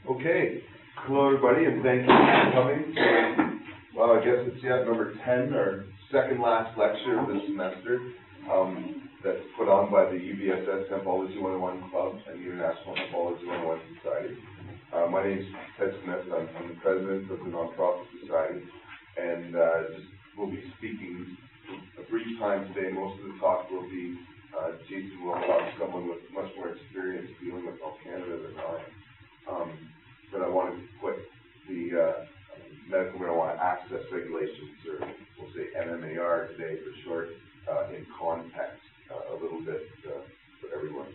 Okay. Hello, everybody, and thank you for coming. Well, I guess it's number 10, our second last lecture of the semester, that's put on by the UBSS Hempology 101 Club and the International Hempology 101 Society. My name is Ted Smith. I'm the president of the nonprofit society, and we'll be speaking a brief time today. Most of the talk will be Jason Wilcox, someone with much more experience dealing with all Canada than I am. But I wanted to put the medical marijuana access regulations, or we'll say MMAR today for short, in context a little bit for everyone.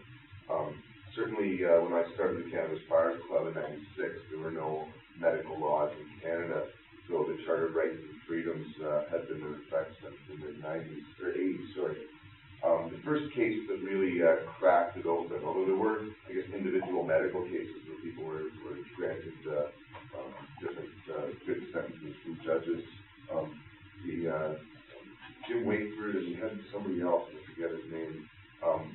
Certainly, when I started the Cannabis Club in '96, there were no medical laws in Canada, so the Charter of Rights and Freedoms had been in effect since the mid-90s, or 80s, sorry. The first case that really cracked it open, although there were, I guess, individual medical cases where people were granted different good sentences from judges. Jim Wakeford and he had somebody else, I forget his name,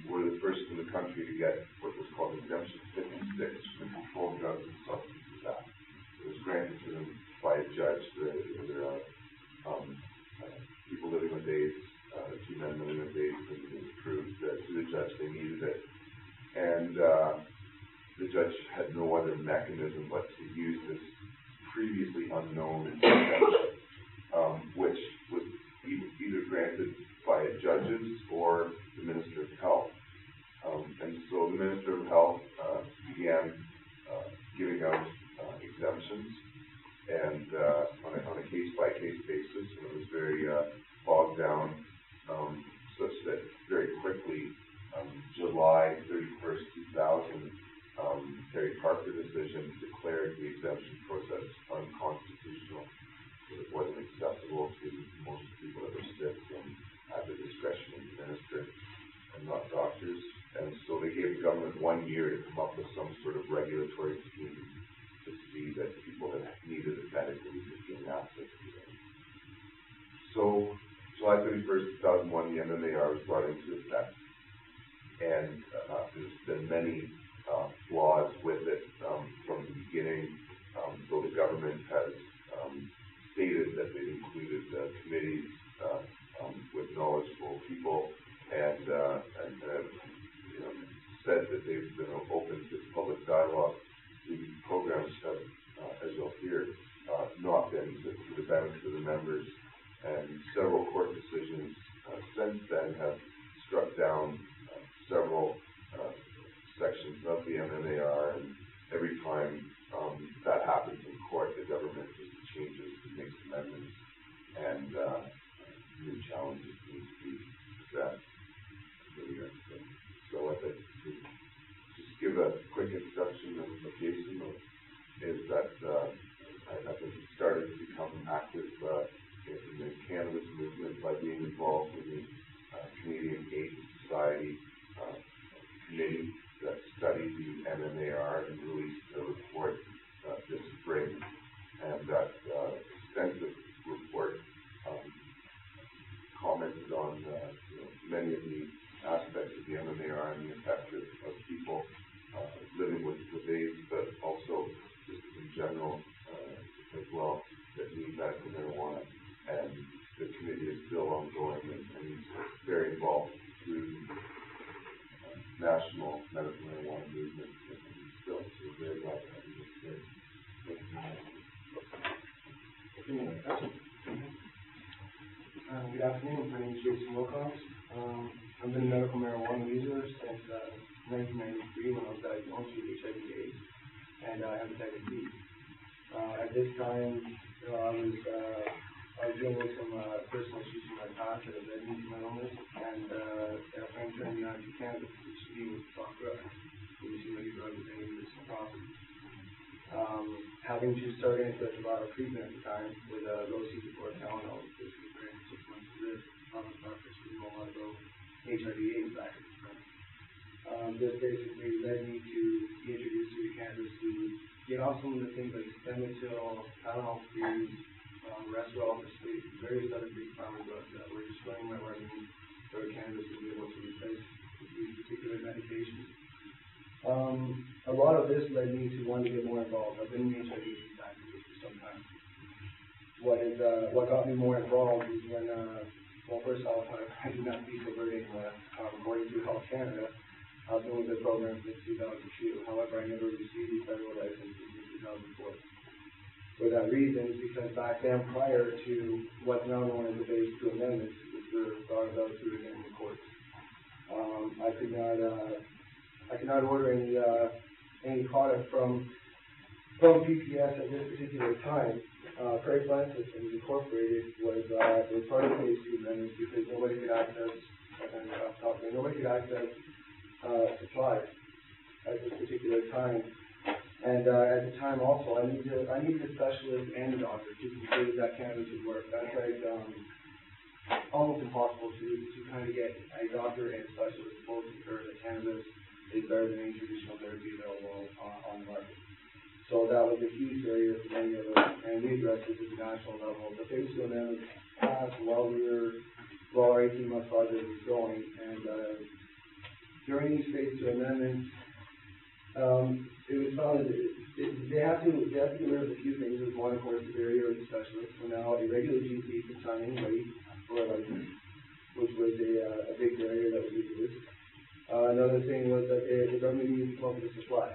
were the first in the country to get what was called Exemption 56 from the Controlled Drugs and Substances Act. It was granted to them by a judge. There are people living with AIDS, 2 men living with AIDS, and it was proved to the judge they needed it. And the judge had no other mechanism but to use this previously unknown exemption, which was either granted by judges or the Minister of Health. And so the Minister of Health began giving out exemptions, and on a case-by-case basis, and it was very bogged down, such that very quickly, July 31st, 2000, Terry Parker decision declared the exemption process unconstitutional. It wasn't acceptable to most people that were sick and at the discretion of the minister and not doctors. And so they gave the government 1 year to come up with some sort of regulatory scheme to see that people that needed it medically could gain access to it. So July 31st, 2001, the MMAR was brought into effect. And there's been many flaws with it from the beginning, though the government has stated that they've included committees with knowledgeable people and said that they've been open to public dialogue. The programs have, as you'll hear, not been to the benefit of the members, and several court decisions since then have struck down several sections of the MMAR, and every time that happens in court, the government just changes and makes amendments, and new challenges need to be addressed. So I'd like to just give a quick introduction of Jason. Is that I think he started to become active in the cannabis movement by being involved in the Canadian AIDS Society committee that studied the MMAR and released a report this spring. And that extensive report commented on many of the aspects of the MMAR and the effect of people living with AIDS, but also just in general as well, that need medical marijuana. And the committee is still ongoing and he's very involved through the national medical marijuana movement. And still, so we're very glad to have you today. Good afternoon. My name is Jason Wilcox. I've been a medical marijuana user since 1993 when I was diagnosed with HIV/AIDS and hepatitis B. At this time, I was dealing with some personal issues in my past that have led me to my illness, and I turned to cannabis, which to me was the top drug. It seemed like a drug with any medicinal properties. Having to start into a tobacco treatment at the time with a low CD4 count, I was basically granted 6 months to live. Doctors didn't know how to go HIV/AIDS back at the time. This basically led me to be introduced to the cannabis to get off some of the things like Stemetil, Tylenol freeze, Resveratrol, various other big pharma drugs that were destroying my revenue, where cannabis was able to replace these particular medications. A lot of this led me to want to get more involved. I've been in HIV advocacy for some time. What got me more involved is when, well, first off, I did not see converting, according to Health Canada. I've been with the program since 2002. However, I never received the federal license until 2004. For that reason, because back then, prior to what's now known as the Phase 2 amendments, which were brought about through the courts, I could not order any product from PPS at this particular time. Prairie Plant Systems Incorporated was part of the Phase 2 amendments because nobody could access supplies at this particular time. And at the time also, I needed a specialist and a doctor to conclude that cannabis would work. That's like almost impossible to kind of get a doctor and a specialist both to concur that cannabis is better than any traditional therapy available on the market. So that was a huge barrier for many of us, and we addressed this at the national level. The Phase 2 amendment passed while our 18-month project was going, and during these Phase 2 amendments, it was found that they have to get rid of a few things. There's one, of course, the barrier of the specialist. So now a regular GP can sign anybody for a license, which was a big barrier that was reduced. Another thing was that the government needed to come up with a supply.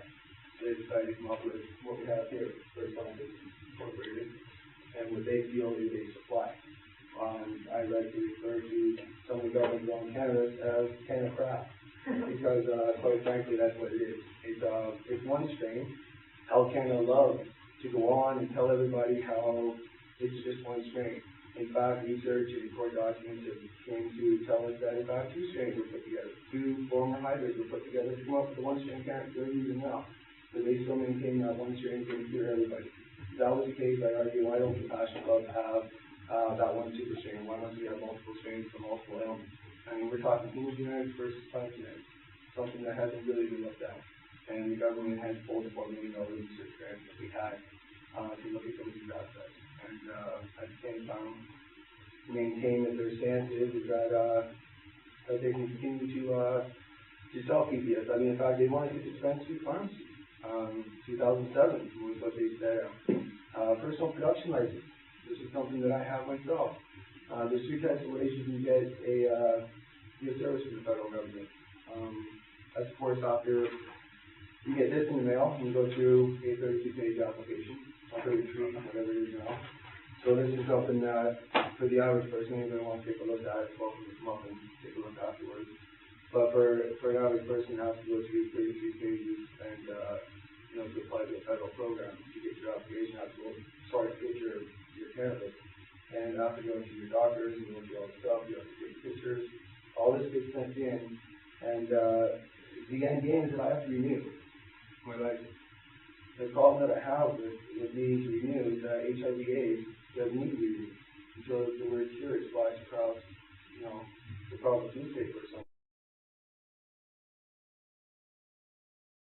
So they decided to come up with what we have here, Prairie Plant Systems Incorporated, and what they feel is a supply. I like to refer to some of the government grown cannabis as can of crap, because quite frankly, that's what it is. It's one strain. Health Canada loves to go on and tell everybody how it's just one strain. In fact, research and court documents have came to tell us that in fact 2 strains were put together. 2 former hybrids were put together to come up with the 1 strain cannabis they're using now. But they still maintain that 1 strain can cure everybody. If that was the case, I argue, why don't Compassion Club have that 1 super strain? Why don't we have multiple strains for multiple ailments? I mean, we're talking human genetics versus plant genetics, something that hasn't really been looked at. And the government has pulled the $4 million research grant that we had to look at some of these aspects. And at the same time, maintain that their stance is that they can continue to sell PPS. I mean, in fact, they wanted to dispense through pharmacy. 2007 was what they said. Personal production license. This is something that I have myself. There's 2 types of ways you can get a service from the federal government. That's of course after you get this in the mail, and you go through a 32-page application, or 33, whatever it is now. So this is something that, for the average person, anybody wants to take a look at it, welcome to come up and take a look afterwards. But for an average person, you have to go through 33 pages and, to apply to a federal program to get your application, to get your cannabis. And after going to your doctors and going through all the stuff, you have to take pictures. All this gets sent in, and the end game is that I have to renew my license. The problem that I have with needing to renew is that HIV/AIDS doesn't need to be renewed until the word cure is flashed across, the province newspaper or something.